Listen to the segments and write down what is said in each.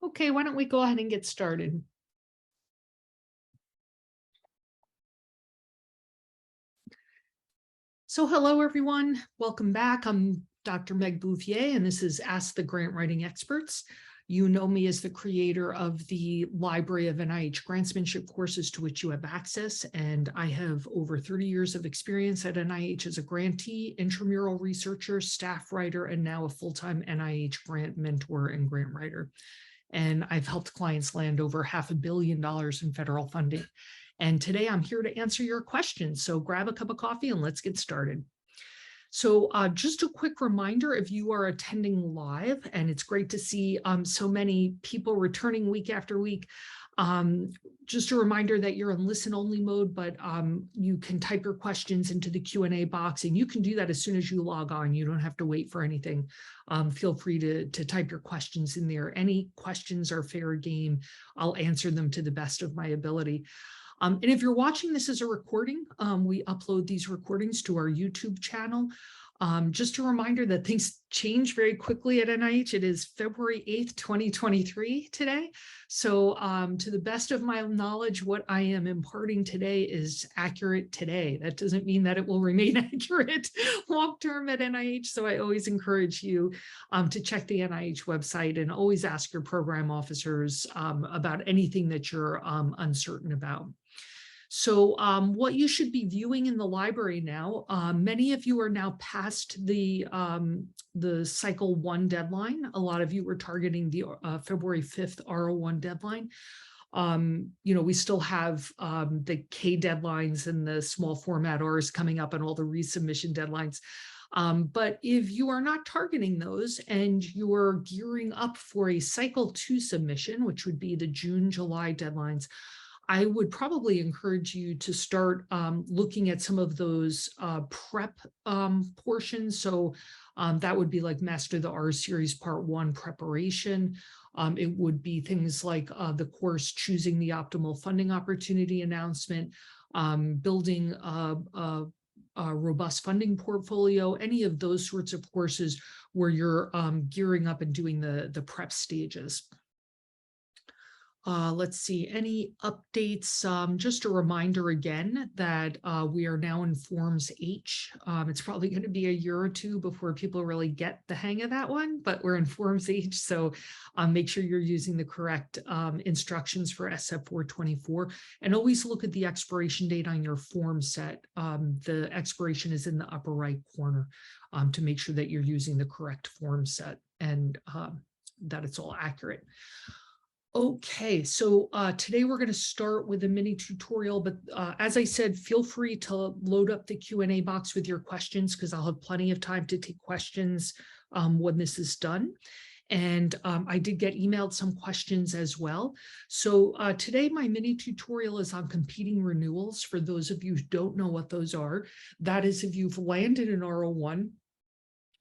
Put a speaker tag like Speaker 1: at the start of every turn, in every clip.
Speaker 1: Okay, why don't we go ahead and get started? So hello, everyone. Welcome back. I'm Dr. Meg Bouvier, and this is Ask the Grant Writing Experts. You know me as the creator of the library of NIH grantsmanship courses to which you have access, and I have over 30 years of experience at NIH as a grantee, intramural researcher, staff writer, and now a full-time NIH grant mentor and grant writer. And I've helped clients land over $500 million in federal funding. And today I'm here to answer your questions. So grab a cup of coffee and let's get started. So just a quick reminder, if you are attending live, and it's great to see so many people returning week after week, just a reminder that you're in listen-only mode, but you can type your questions into the Q&A box, and you can do that as soon as you log on. You don't have to wait for anything. Feel free to type your questions in there. Any questions are fair game. I'll answer them to the best of my ability. And if you're watching this as a recording, we upload these recordings to our YouTube channel. Just a reminder that things change very quickly at NIH. It is February 8th, 2023 today. So to the best of my knowledge, what I am imparting today is accurate today. That doesn't mean that it will remain accurate long-term at NIH. So I always encourage you to check the NIH website and always ask your program officers about anything that you're uncertain about. So what you should be viewing in the library now, many of you are now past the cycle 1 deadline. A lot of you were targeting the February 5th R01 deadline. We still have the K deadlines and the small format Rs coming up and all the resubmission deadlines. But if you are not targeting those and you are gearing up for a cycle 2 submission, which would be the June, July deadlines, I would probably encourage you to start looking at some of those prep portions. So that would be like Master the R Series Part 1 preparation. It would be things like the course Choosing the Optimal Funding Opportunity announcement, building a robust funding portfolio, any of those sorts of courses where you're gearing up and doing the prep stages. Let's see, any updates? Just a reminder again that we are now in Forms H. It's probably going to be a year or two before people really get the hang of that one, but we're in Forms H, so make sure you're using the correct instructions for SF 424, and always look at the expiration date on your form set. The expiration is in the upper right corner to make sure that you're using the correct form set and that it's all accurate. Okay, so today we're going to start with a mini tutorial, but as I said, feel free to load up the Q&A box with your questions because I'll have plenty of time to take questions when this is done. And I did get emailed some questions as well. So today my mini tutorial is on competing renewals. For those of you who don't know what those are, that is if you've landed an R01,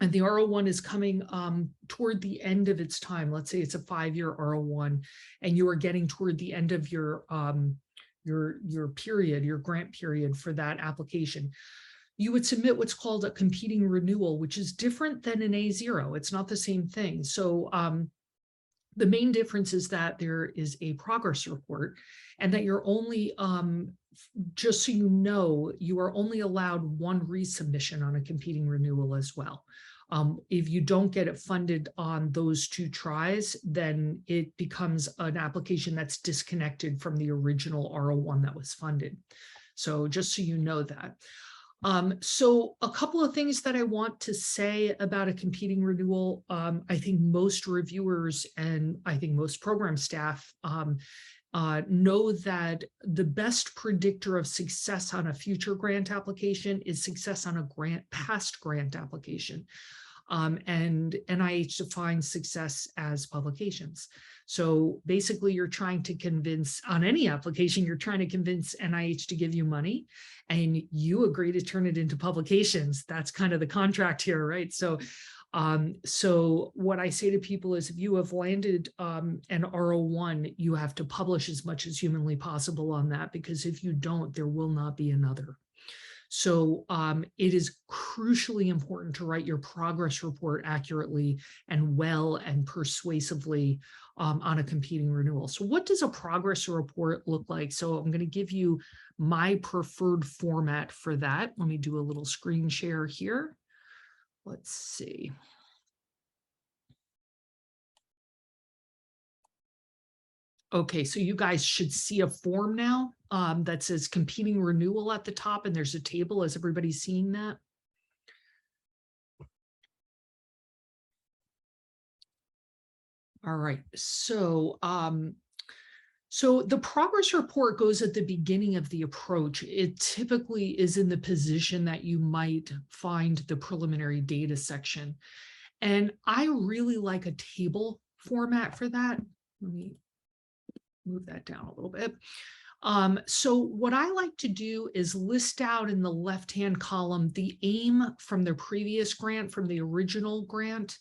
Speaker 1: and the R01 is coming toward the end of its time. Let's say it's a 5-year R01, and you are getting toward the end of your period, your grant period for that application. You would submit what's called a competing renewal, which is different than an A0. It's not the same thing. So the main difference is that there is a progress report, and that you're only, just so you know, you are only allowed one resubmission on a competing renewal as well. If you don't get it funded on those 2 tries, then it becomes an application that's disconnected from the original R01 that was funded. So just so you know that. So a couple of things that I want to say about a competing renewal. I think most reviewers and I think most program staff know that the best predictor of success on a future grant application is success on a past grant application. And NIH defines success as publications. So basically you're trying to convince, on any application, you're trying to convince NIH to give you money and you agree to turn it into publications. That's kind of the contract here, right? So what I say to people is if you have landed an R01, you have to publish as much as humanly possible on that, because if you don't, there will not be another. So it is crucially important to write your progress report accurately and well and persuasively on a competing renewal. So what does a progress report look like? So I'm going to give you my preferred format for that. Let me do a little screen share here. Let's see. Okay, so you guys should see a form now that says competing renewal at the top, and there's a table. Is everybody seeing that? All right, so so the progress report goes at the beginning of the approach. It typically is in the position that you might find the preliminary data section. And I really like a table format for that. Let me move that down a little bit. So what I like to do is list out in the left-hand column the aim from the previous grant, from the original grant,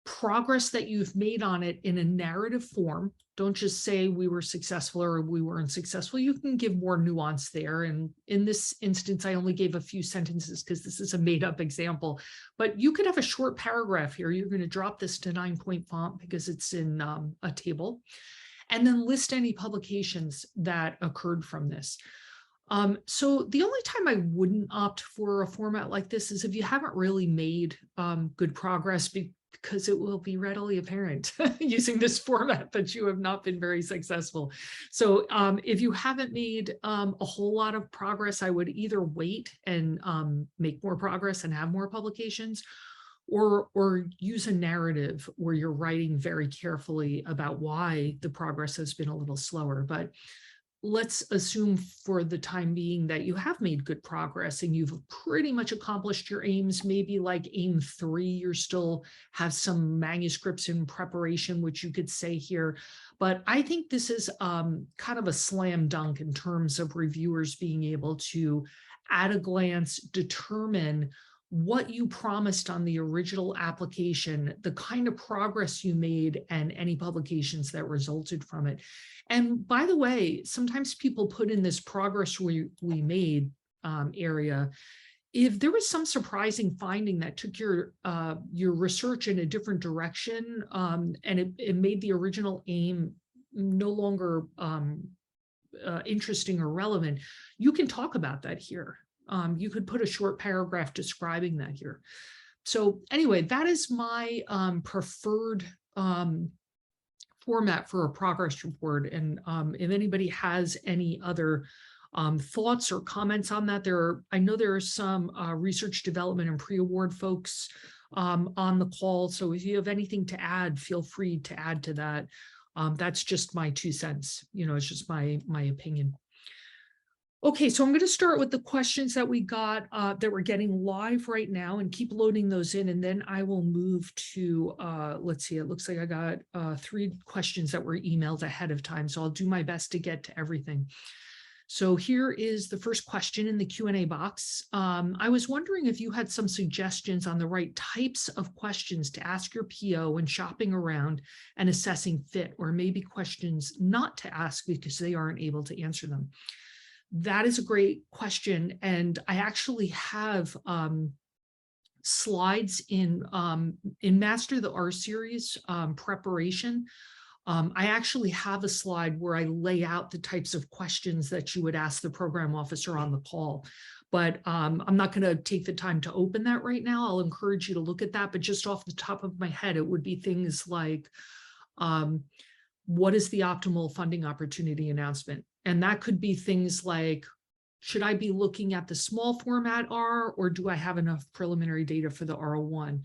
Speaker 1: progress that you've made on it in a narrative form. Don't just say we were successful or we weren't successful. You can give more nuance there. And in this instance, I only gave a few sentences because this is a made-up example. But you could have a short paragraph here. You're going to drop this to 9-point font because it's in a table. And then list any publications that occurred from this. So the only time I wouldn't opt for a format like this is if you haven't really made good progress, because it will be readily apparent using this format that you have not been very successful. So if you haven't made a whole lot of progress, I would either wait and make more progress and have more publications, or use a narrative where you're writing very carefully about why the progress has been a little slower. But let's assume for the time being that you have made good progress and you've pretty much accomplished your aims. Maybe like aim 3, you're still have some manuscripts in preparation, which you could say here. But I think this is kind of a slam dunk in terms of reviewers being able to, at a glance, determine what you promised on the original application, the kind of progress you made, and any publications that resulted from it. And by the way, sometimes people put in this progress we made area. If there was some surprising finding that took your research in a different direction, and it made the original aim no longer interesting or relevant, you can talk about that here. You could put a short paragraph describing that here. So anyway, that is my preferred format for a progress report. And if anybody has any other thoughts or comments on that, I know there are some research development and pre-award folks on the call. So if you have anything to add, feel free to add to that. That's just my 2 cents. It's just my opinion. Okay, so I'm going to start with the questions that we got that we're getting live right now, and keep loading those in. And then I will move to, let's see, it looks like I got 3 questions that were emailed ahead of time. So I'll do my best to get to everything. So here is the first question in the Q&A box. I was wondering if you had some suggestions on the right types of questions to ask your PO when shopping around and assessing fit, or maybe questions not to ask because they aren't able to answer them. That is a great question. And I actually have slides in Master the R series preparation. I actually have a slide where I lay out the types of questions that you would ask the program officer on the call. But I'm not going to take the time to open that right now. I'll encourage you to look at that. But just off the top of my head, it would be things like, what is the optimal funding opportunity announcement? And that could be things like, should I be looking at the small format R, or do I have enough preliminary data for the R01?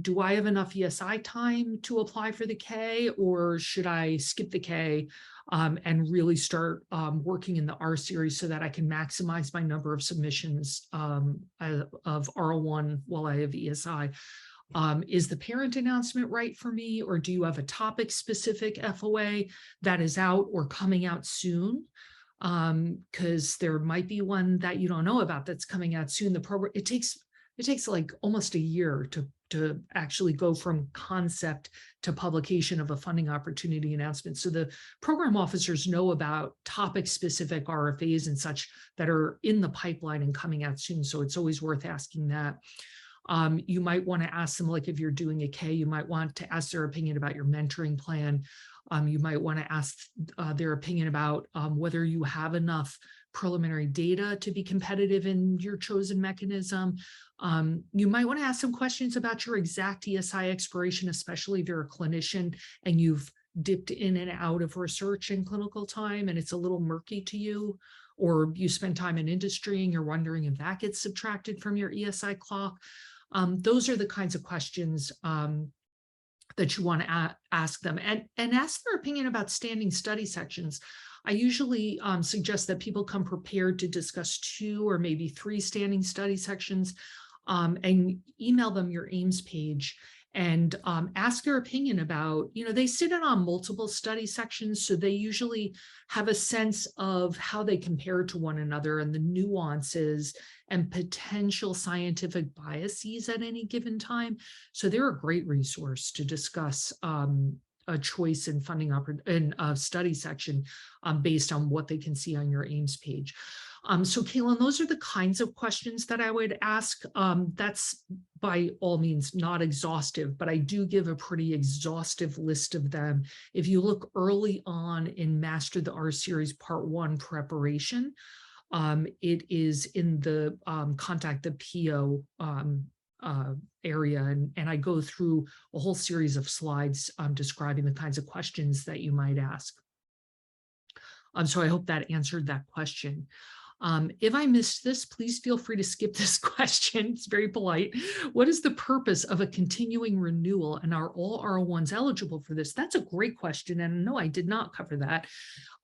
Speaker 1: Do I have enough ESI time to apply for the K, or should I skip the K and really start working in the R series so that I can maximize my number of submissions of R01 while I have ESI? Is the parent announcement right for me, or do you have a topic specific FOA that is out or coming out soon? Because there might be one that you don't know about that's coming out soon. The program, it takes it takes like almost a year to actually go from concept to publication of a funding opportunity announcement. So the program officers know about topic specific RFAs and such that are in the pipeline and coming out soon. So it's always worth asking that. You might want to ask them, like if you're doing a K, you might want to ask their opinion about your mentoring plan. You might want to ask their opinion about whether you have enough preliminary data to be competitive in your chosen mechanism. You might want to ask some questions about your exact ESI expiration, especially if you're a clinician and you've dipped in and out of research and clinical time and it's a little murky to you, or you spend time in industry and you're wondering if that gets subtracted from your ESI clock. Those are the kinds of questions that you want to ask them, and ask their opinion about standing study sections. I usually suggest that people come prepared to discuss 2 or maybe 3 standing study sections, and email them your Ames page and ask their opinion about, they sit in on multiple study sections, so they usually have a sense of how they compare to one another and the nuances and potential scientific biases at any given time. So they're a great resource to discuss a choice in funding in a study section based on what they can see on your Ames page. So Caitlin, those are the kinds of questions that I would ask. That's by all means not exhaustive, but I do give a pretty exhaustive list of them. If you look early on in Master the R Series Part 1 preparation, it is in the Contact the PO area, and I go through a whole series of slides describing the kinds of questions that you might ask. So I hope that answered that question. If I missed this, please feel free to skip this question. It's very polite. What is the purpose of a continuing renewal, and are all R01s eligible for this? That's a great question, and no, I did not cover that.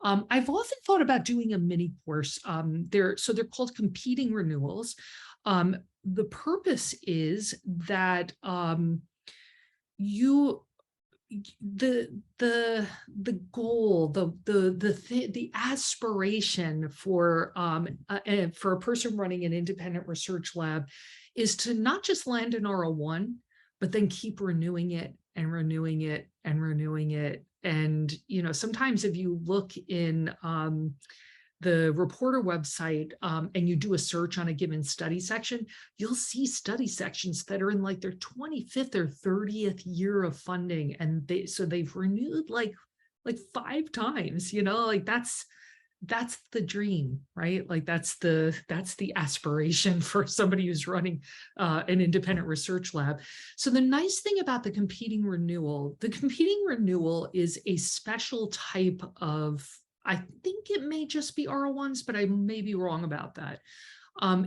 Speaker 1: I've often thought about doing a mini course. They're called competing renewals. The purpose is that the goal, the aspiration for a person running an independent research lab is to not just land an R01, but then keep renewing it and renewing it and renewing it. And sometimes if you look in the reporter website and you do a search on a given study section, you'll see study sections that are in like their 25th or 30th year of funding, and they've renewed like 5 times. Like that's the dream, right? Like that's the aspiration for somebody who's running an independent research lab. So the nice thing about the competing renewal is a special type of, I think it may just be R01s, but I may be wrong about that.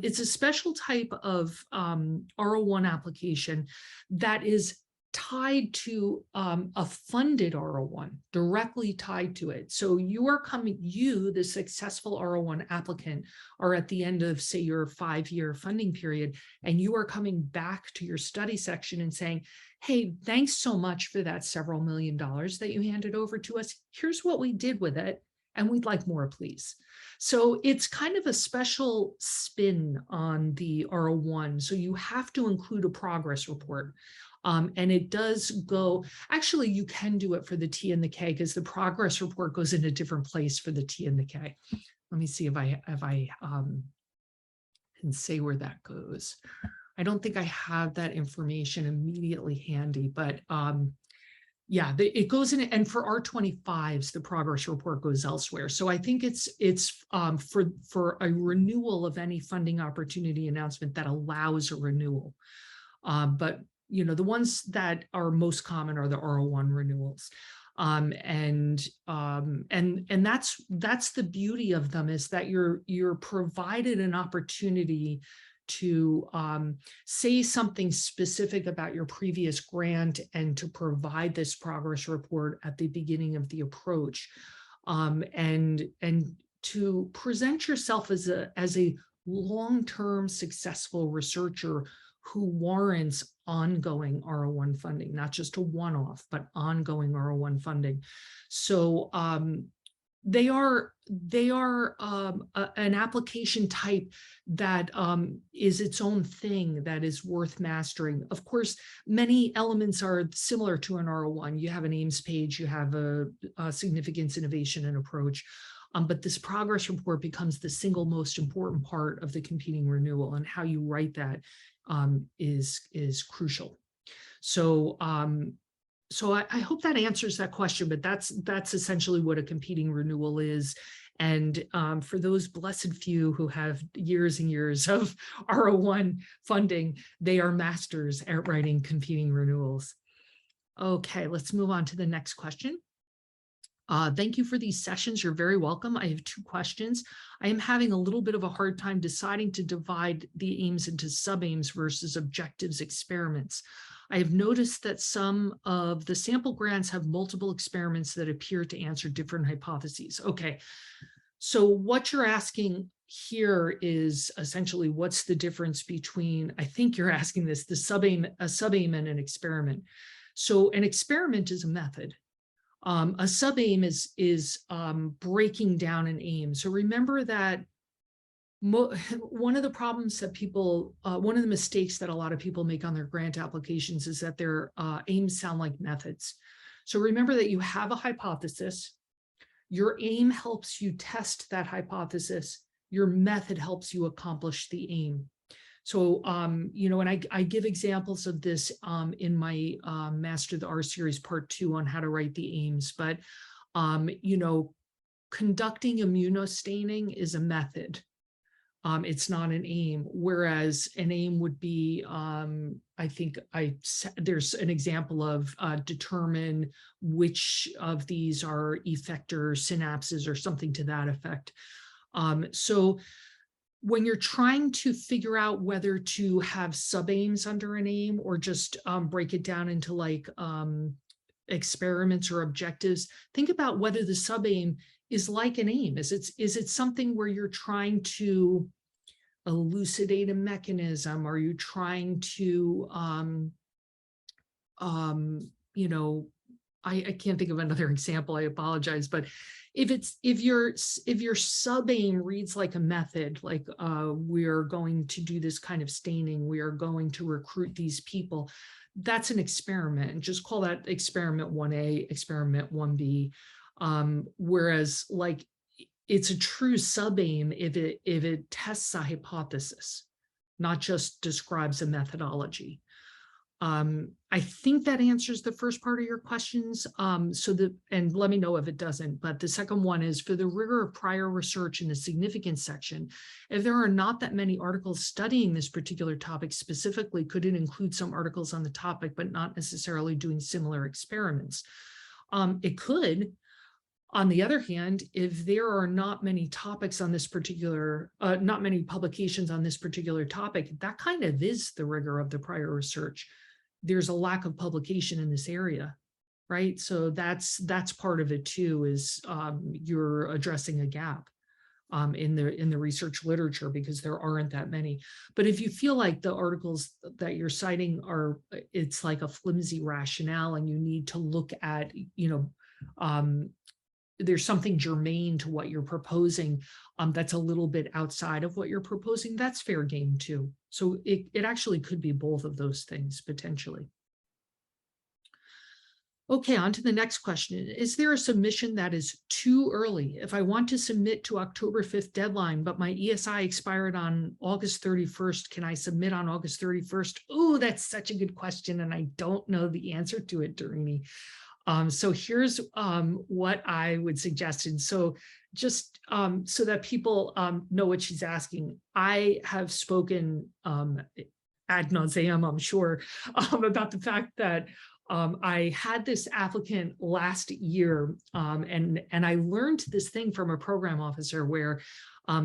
Speaker 1: It's a special type of R01 application that is tied to a funded R01, directly tied to it. So you, the successful R01 applicant, are at the end of, say, your 5-year funding period, and you are coming back to your study section and saying, hey, thanks so much for that several $1 million that you handed over to us. Here's what we did with it, and we'd like more, please. So it's kind of a special spin on the R01. So you have to include a progress report. And it does go, actually, you can do it for the T and the K, because the progress report goes in a different place for the T and the K. Let me see if I can say where that goes. I don't think I have that information immediately handy, but yeah, it goes in, and for R25s, the progress report goes elsewhere. So I think it's for a renewal of any funding opportunity announcement that allows a renewal. But the ones that are most common are the R01 renewals. And that's the beauty of them, is that you're provided an opportunity to say something specific about your previous grant and to provide this progress report at the beginning of the approach, and to present yourself as a long-term successful researcher who warrants ongoing R01 funding, not just a one-off, but ongoing R01 funding. So They are an application type that is its own thing that is worth mastering. Of course, many elements are similar to an R01. You have an aims page, you have a significance, innovation, and approach. But this progress report becomes the single most important part of the competing renewal, and how you write that is crucial. So I hope that answers that question, but that's essentially what a competing renewal is. And for those blessed few who have years and years of R01 funding, they are masters at writing competing renewals. Okay, let's move on to the next question. Thank you for these sessions. You're very welcome. I have 2 questions. I am having a little bit of a hard time deciding to divide the aims into sub-aims versus objectives experiments. I have noticed that some of the sample grants have multiple experiments that appear to answer different hypotheses. Okay, so what you're asking here is essentially what's the difference between, I think you're asking this, the a sub-aim and an experiment. So an experiment is a method. A sub-aim is breaking down an aim. So remember that one of the problems that one of the mistakes that a lot of people make on their grant applications is that their aims sound like methods. So remember that you have a hypothesis. Your aim helps you test that hypothesis. Your method helps you accomplish the aim. So, you know, and I give examples of this in my Master the R series part 2 on how to write the aims. But, you know, conducting immunostaining is a method. It's not an aim, whereas an aim would be, I think there's an example of determine which of these are effector synapses or something to that effect. So when you're trying to figure out whether to have sub-aims under an aim or just break it down into like experiments or objectives, think about whether the sub-aim is like an aim. Is it something where you're trying to elucidate a mechanism? Are you trying to, you know, I can't think of another example, I apologize, but if your sub-aim reads like a method, like we're going to do this kind of staining, we are going to recruit these people, that's an experiment, and just call that experiment 1A, experiment 1B. Whereas like it's a true sub-aim if it tests a hypothesis, not just describes a methodology. I think that answers the first part of your questions. And let me know if it doesn't, but the second one is for the rigor of prior research in the significance section. If there are not that many articles studying this particular topic specifically, could it include some articles on the topic, but not necessarily doing similar experiments? It could. On the other hand, if there are not many topics on this particular, not many publications on this particular topic, that kind of is the rigor of the prior research. There's a lack of publication in this area, right? So that's part of it too, is you're addressing a gap in the research literature because there aren't that many. But if you feel like the articles that you're citing it's like a flimsy rationale and you need to look at, you know, there's something germane to what you're proposing that's a little bit outside of what you're proposing, that's fair game too. So it actually could be both of those things potentially. Okay, on to the next question. Is there a submission that is too early? If I want to submit to October 5th deadline, but my ESI expired on August 31st, can I submit on August 31st? Oh, that's such a good question, and I don't know the answer to it, Doreen. So here's what I would suggest. And so just so that people know what she's asking, I have spoken ad nauseum, I'm sure, about the fact that I had this applicant last year, and I learned this thing from a program officer where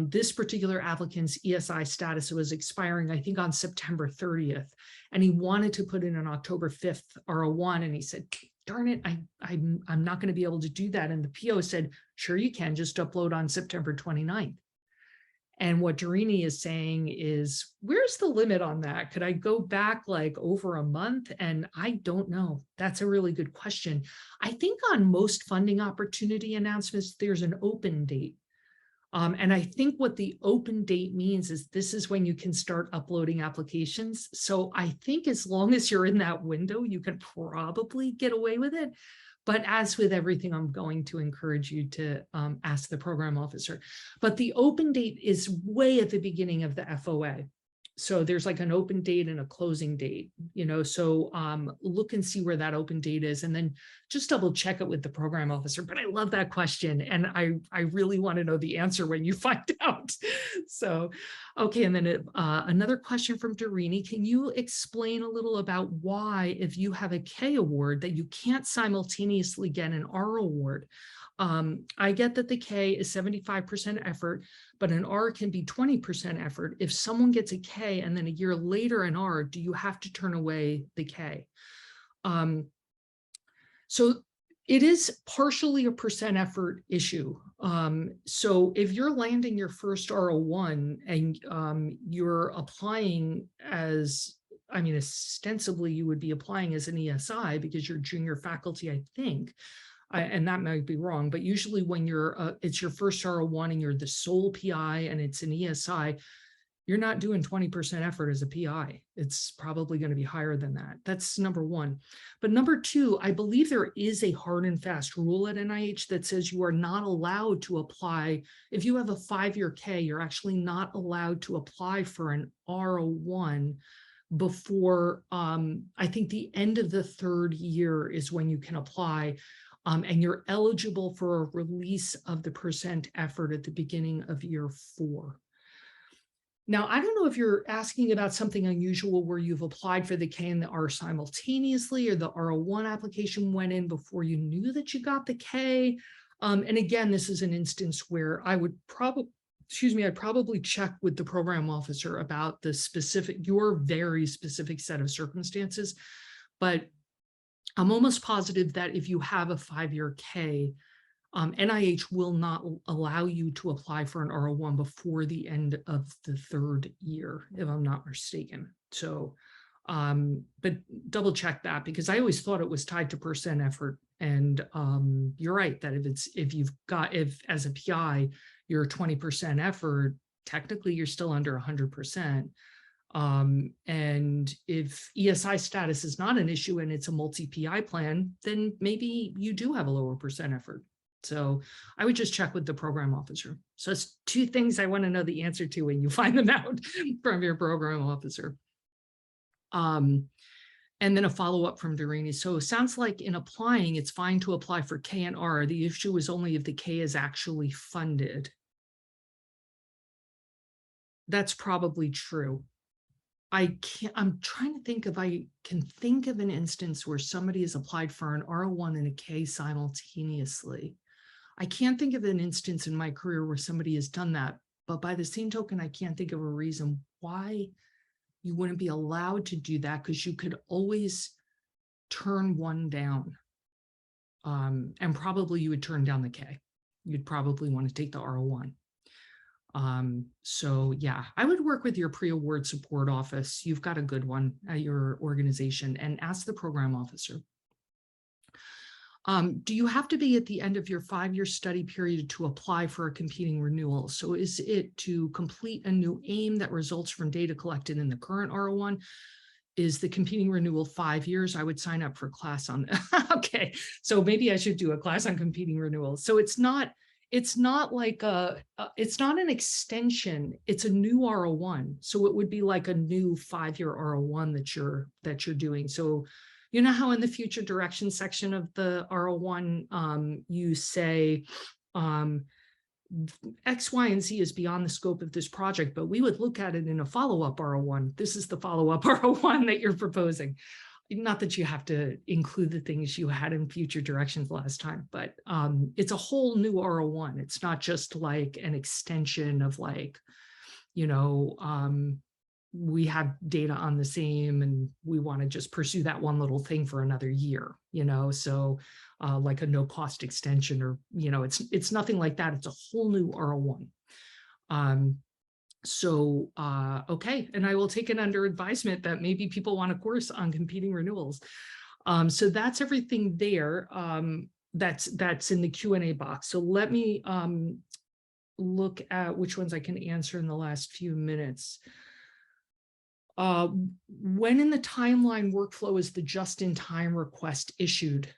Speaker 1: this particular applicant's ESI status was expiring, I think, on September 30th, and he wanted to put in an October 5th R01, and he said, darn it, I'm not going to be able to do that. And the PO said, sure you can, just upload on September 29th. And what Darini is saying is, where's the limit on that? Could I go back like over a month? And I don't know. That's a really good question. I think on most funding opportunity announcements, there's an open date. And I think what the open date means is this is when you can start uploading applications. So I think as long as you're in that window, you can probably get away with it. But as with everything, I'm going to encourage you to ask the program officer. But the open date is way at the beginning of the FOA. So there's like an open date and a closing date, so look and see where that open date is, and then just double check it with the program officer. But I love that question, and I really want to know the answer when you find out. So, okay, and then another question from Darini. Can you explain a little about why, if you have a K award, that you can't simultaneously get an R award? I get that the K is 75% effort, but an R can be 20% effort. If someone gets a K and then a year later an R, do you have to turn away the K? So it is partially a percent effort issue. So if you're landing your first R01 and you're applying as, ostensibly you would be applying as an ESI because you're junior faculty, I think. And that might be wrong, but usually when you're, it's your first R01 and you're the sole PI and it's an ESI, you're not doing 20% effort as a PI. It's probably going to be higher than that. That's number one. But number two, I believe there is a hard and fast rule at NIH that says you are not allowed to apply. If you have a 5-year K, you're actually not allowed to apply for an R01 before, I think the end of the 3rd year is when you can apply. And you're eligible for a release of the percent effort at the beginning of year 4. Now, I don't know if you're asking about something unusual where you've applied for the K and the R simultaneously, or the R01 application went in before you knew that you got the K. And again, this is an instance where I would I'd probably check with the program officer about the your very specific set of circumstances. But I'm almost positive that if you have a 5-year K, NIH will not allow you to apply for an R01 before the end of the 3rd year, if I'm not mistaken. So, but double check that, because I always thought it was tied to percent effort. And you're right that if as a PI, you're 20% effort, technically you're still under 100%. And if ESI status is not an issue and it's a multi-PI plan, then maybe you do have a lower percent effort. So I would just check with the program officer. So it's 2 things I want to know the answer to when you find them out from your program officer. And then a follow-up from Darini. So it sounds like in applying, it's fine to apply for K and R. The issue is only if the K is actually funded. That's probably true. I'm trying to think if I can think of an instance where somebody has applied for an R01 and a K simultaneously. I can't think of an instance in my career where somebody has done that, but by the same token, I can't think of a reason why you wouldn't be allowed to do that, because you could always turn one down. And probably you would turn down the K. You'd probably want to take the R01. So yeah, I would work with your pre-award support office. You've got a good one at your organization, and ask the program officer. Do you have to be at the end of your 5-year study period to apply for a competing renewal? So is it to complete a new aim that results from data collected in the current R01? Is the competing renewal 5 years? I would sign up for a class on that. Okay, so maybe I should do a class on competing renewals. So it's not like it's not an extension, it's a new R01. So it would be like a new 5-year R01 that you're doing. So you know how in the future direction section of the R01, you say X, Y, and Z is beyond the scope of this project, but we would look at it in a follow-up R01. This is the follow-up R01 that you're proposing. Not that you have to include the things you had in future directions last time, but it's a whole new R01. It's not just like an extension of like, we have data on the same and we want to just pursue that one little thing for another year, so like a no cost extension, or, it's nothing like that. It's a whole new R01. So, okay, and I will take it under advisement that maybe people want a course on competing renewals. So that's everything there. That's in the Q&A box. So let me look at which ones I can answer in the last few minutes. When in the timeline workflow is the just-in-time request issued?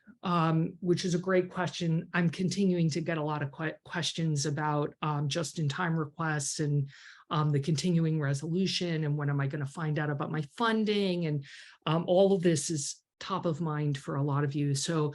Speaker 1: Which is a great question. I'm continuing to get a lot of questions about just-in-time requests and the continuing resolution, and when am I going to find out about my funding, and all of this is top of mind for a lot of you. So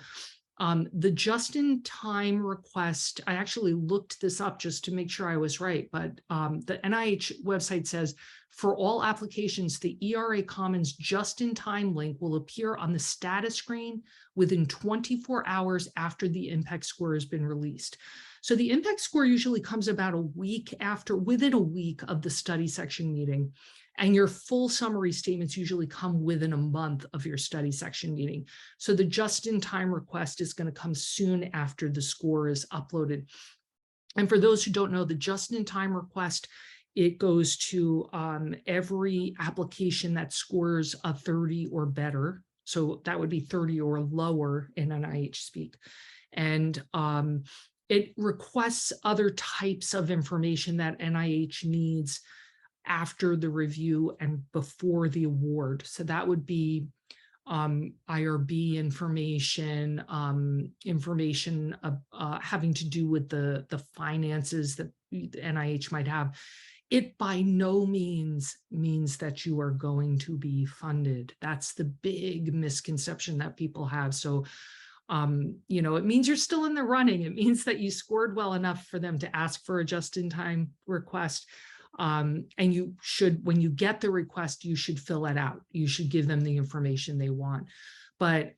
Speaker 1: the just-in-time request, I actually looked this up just to make sure I was right, but the NIH website says, for all applications, the ERA Commons just-in-time link will appear on the status screen within 24 hours after the impact score has been released. So the impact score usually comes about a week after, within a week of the study section meeting. And your full summary statements usually come within a month of your study section meeting. So the just-in-time request is going to come soon after the score is uploaded. And for those who don't know, the just-in-time request, it goes to every application that scores a 30 or better. So that would be 30 or lower in NIH speak. And it requests other types of information that NIH needs after the review and before the award. So that would be IRB information, information having to do with the finances that the NIH might have. It by no means means that you are going to be funded. That's the big misconception that people have. So, you know, it means you're still in the running. It means that you scored well enough for them to ask for a just-in-time request. And you should, when you get the request, you should fill it out. You should give them the information they want. But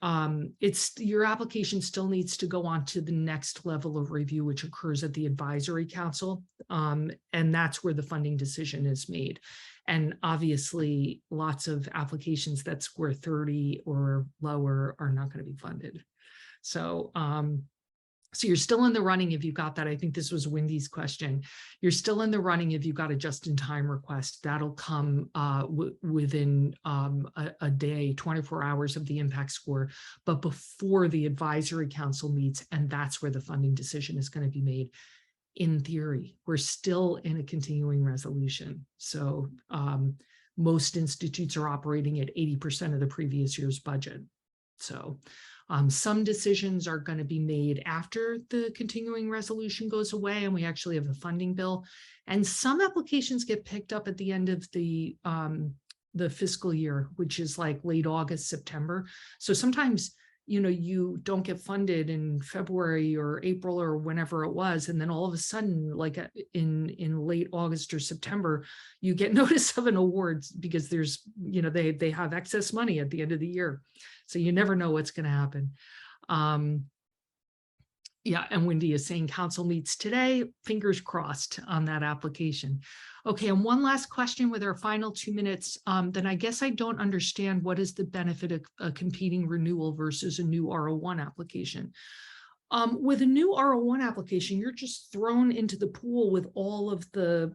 Speaker 1: it's, your application still needs to go on to the next level of review, which occurs at the advisory council. And that's where the funding decision is made. And obviously, lots of applications that score 30 or lower are not going to be funded. So, so you're still in the running if you got that. I think this was Wendy's question. You're still in the running if you got a just-in-time request. That'll come within a day, 24 hours of the impact score, but before the advisory council meets, and that's where the funding decision is going to be made. In theory, we're still in a continuing resolution. So most institutes are operating at 80% of the previous year's budget. So some decisions are going to be made after the continuing resolution goes away and we actually have a funding bill. And some applications get picked up at the end of the fiscal year, which is like late August, September. So sometimes, you know, you don't get funded in February or April or whenever it was. And then all of a sudden, like in late August or September, you get notice of an award because there's, you know, they have excess money at the end of the year. So you never know what's going to happen. Yeah, and Wendy is saying council meets today, fingers crossed on that application. Okay, and one last question with our final 2 minutes. Then I guess I don't understand, what is the benefit of a competing renewal versus a new R01 application? With a new R01 application, you're just thrown into the pool with all of the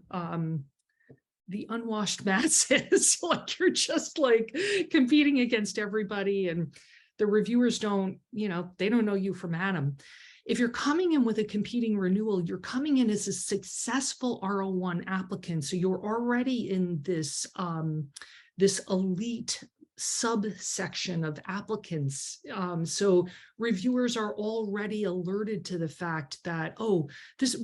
Speaker 1: unwashed masses. Like you're just like competing against everybody, and the reviewers don't, you know, they don't know you from Adam. If you're coming in with a competing renewal, you're coming in as a successful R01 applicant. So you're already in this, this elite subsection of applicants. So reviewers are already alerted to the fact that, oh,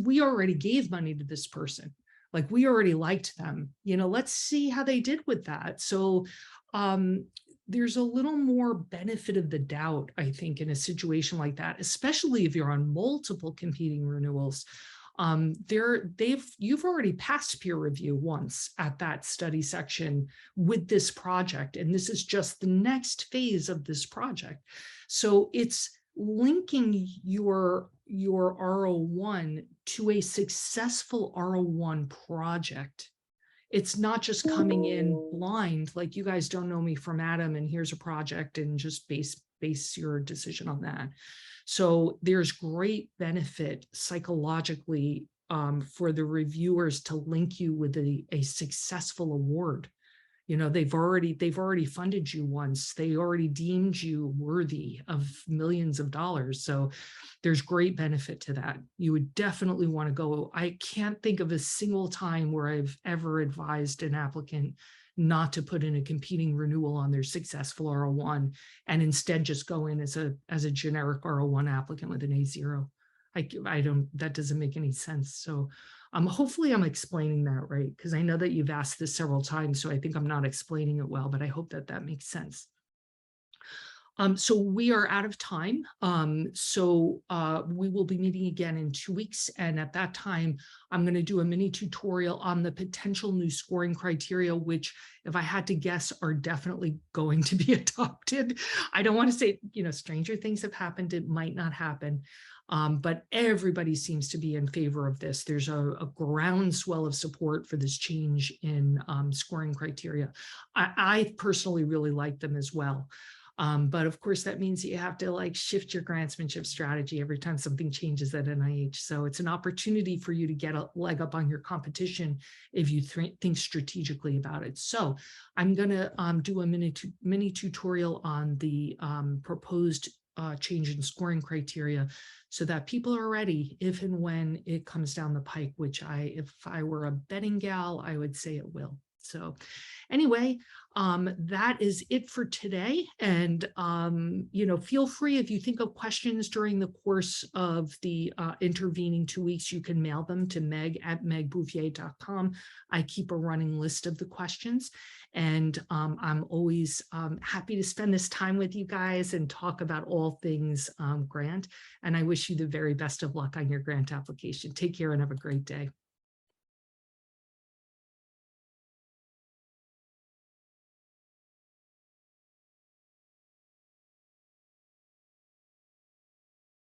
Speaker 1: we already gave money to this person. Like we already liked them, you know, let's see how they did with that. So there's a little more benefit of the doubt, I think, in a situation like that, especially if you're on multiple competing renewals. You've already passed peer review once at that study section with this project, and this is just the next phase of this project. So it's linking your R01 to a successful R01 project. It's not just coming in blind, like you guys don't know me from Adam and here's a project and just base your decision on that. So there's great benefit psychologically for the reviewers to link you with a successful award. You know, they've already funded you once. They already deemed you worthy of millions of dollars. So there's great benefit to that. You would definitely want to go. I can't think of a single time where I've ever advised an applicant not to put in a competing renewal on their successful R01 and instead just go in as a generic R01 applicant with an A0. I don't, that doesn't make any sense. So hopefully I'm explaining that right, because I know that you've asked this several times, so I think I'm not explaining it well, but I hope that that makes sense. So we are out of time. We will be meeting again in 2 weeks. And at that time, I'm going to do a mini tutorial on the potential new scoring criteria, which, if I had to guess, are definitely going to be adopted. I don't want to say, you know, stranger things have happened. It might not happen. But everybody seems to be in favor of this. There's a groundswell of support for this change in scoring criteria. I personally really like them as well. But of course, that means you have to like shift your grantsmanship strategy every time something changes at NIH. So it's an opportunity for you to get a leg up on your competition if you think strategically about it. So I'm going to do a mini tutorial on the proposed change in scoring criteria so that people are ready if and when it comes down the pike, which if I were a betting gal, I would say it will. So anyway, that is it for today. And, you know, feel free, if you think of questions during the course of the intervening 2 weeks, you can mail them to meg@megbouvier.com. I keep a running list of the questions. And I'm always happy to spend this time with you guys and talk about all things grant. And I wish you the very best of luck on your grant application. Take care and have a great day.